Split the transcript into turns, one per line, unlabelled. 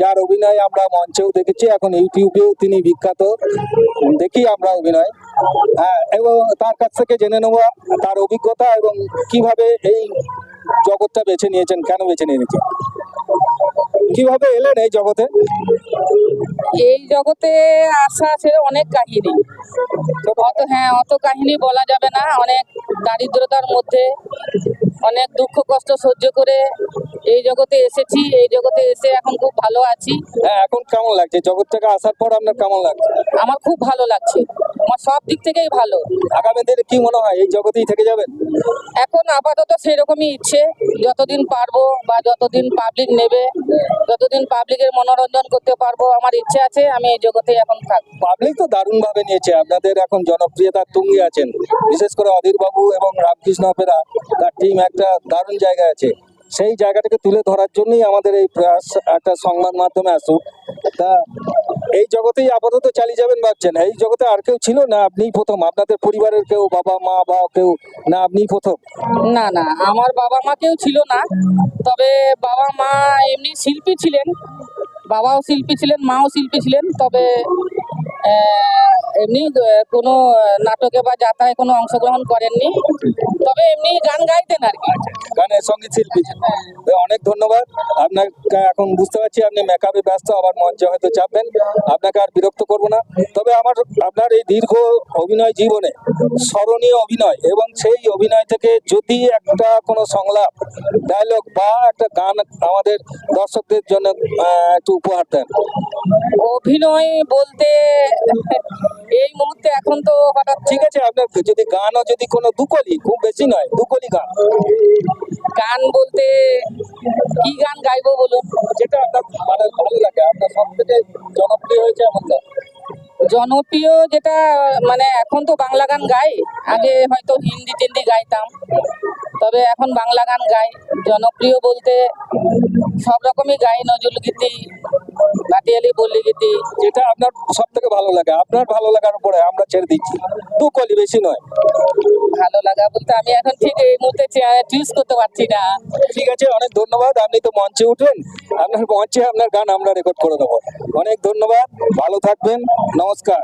যার অভিনয় আমরা মঞ্চেও দেখেছি, এখন ইউটিউবেও তিনি বিখ্যাত, দেখি আমরা অভিনয়। এবং তার কাছ থেকে জেনে নেব তার অভিজ্ঞতা এবং কিভাবে এই জগৎটা বেছে নিয়েছেন, কেন বেছে নিয়েছেন, কিভাবে এলেন এই জগতে।
এই জগতে আসা আছে অনেক কাহিনী, অত কাহিনী বলা যাবে না। অনেক দারিদ্রতার মধ্যে অনেক দুঃখ কষ্ট সহ্য করে এই জগতে এসেছি। এই জগতে এসে এখন খুব ভালো আছি।
এখন কেমন লাগছে জগৎ থেকে আসার পর, আপনার কেমন লাগছে?
আমার খুব ভালো লাগছে, আমার সব দিক থেকেই ভালো।
আগামী দিনে কি মনে হয় এই জগতেই থেকে যাবেন?
এখন আপাতত সেরকমই ইচ্ছে, যতদিন পারবো বা যতদিন পাবলিক নেবে, যতদিন পাবলিকের মনোরঞ্জন করতে পারবো, আমার ইচ্ছে আছে আমি এই জগতে এখন থাকবো।
পাবলিক তো দারুণ ভাবে নিয়েছে, আপনাদের এখন জনপ্রিয়তার তুঙ্গে আছেন, বিশেষ করে অধীর বাবু এবং রামকৃষ্ণ অপেরা, তার টিম একটা দারুণ জায়গায় আছে। সেই জায়গাটাকে তুলে ধরার জন্যই আমাদের এই প্রয়াস, একটা সংবাদ মাধ্যমে আসুক। তা এই জগতেই আপাতত চালিয়ে যাবেন ভাবছেন? এই জগতে আর কেউ ছিল না, আপনিই প্রথম? আপনাদের পরিবারের কেউ, বাবা মা বা কেউ, না আপনিই প্রথম?
না না, আমার বাবা মা কেউ ছিল না, তবে বাবা মা এমনি শিল্পী ছিলেন, বাবাও শিল্পী ছিলেন, মাও শিল্পী ছিলেন। তবে এমনি কোনো নাটকে বা যাত্রায় কোনো অংশগ্রহণ করেননি, তবে এমনি গান গাইতেন আর কি।
গানের সঙ্গীত শিল্পী। তো অনেক ধন্যবাদ আপনাকে। এখন বুঝতে পারছি আপনি মেকআপে ব্যস্ত, আবার মঞ্চে হয়তো চাপবেন, আপনাকে আর বিরক্ত করব না। তবে আপনার এই দীর্ঘ অভিনয় জীবনে স্মরণীয় অভিনয়, এবং সেই অভিনয় থেকে যদি একটা কোনো সংলাপ, ডায়লগ বা একটা গান আমাদের দর্শকদের জন্য একটু উপহার দেন।
অভিনয় বলতে এই মুহূর্তে এখন তো হঠাৎ,
ঠিক আছে, আপনার যদি গানও, যদি কোনো দুকলি, খুব বেশি নয়, দুকলি গান।
গান বলতে কি গান গাইবো বলুন?
যেটা আপনার মানে ভালো লাগে, আপনার সব থেকে জনপ্রিয় হয়েছে এমন গান।
জনপ্রিয় যেটা, মানে এখন তো বাংলা গান গাই, আগে হয়তো হিন্দি টিন্দি গাইতাম, তবে এখন বাংলা গান গাই। জনপ্রিয় বলতে সব রকমই গাই, নজরুল গীতি, ভাটিয়ালি পল্লী গীতি।
যেটা আপনার সব থেকে ভালো লাগে, আপনার ভালো লাগার উপরে আমরা ছেড়ে দিচ্ছি, দুকলি, বেশি নয়।
ভালো লাগা বলতে আমি এখন ঠিক এই মুহূর্তে চুজ করতে পারছি না।
ঠিক আছে, অনেক ধন্যবাদ। আপনি তো মঞ্চে উঠবেন, আপনার মঞ্চে আপনার গান আমরা রেকর্ড করে দেবো। অনেক ধন্যবাদ, ভালো থাকবেন, নমস্কার।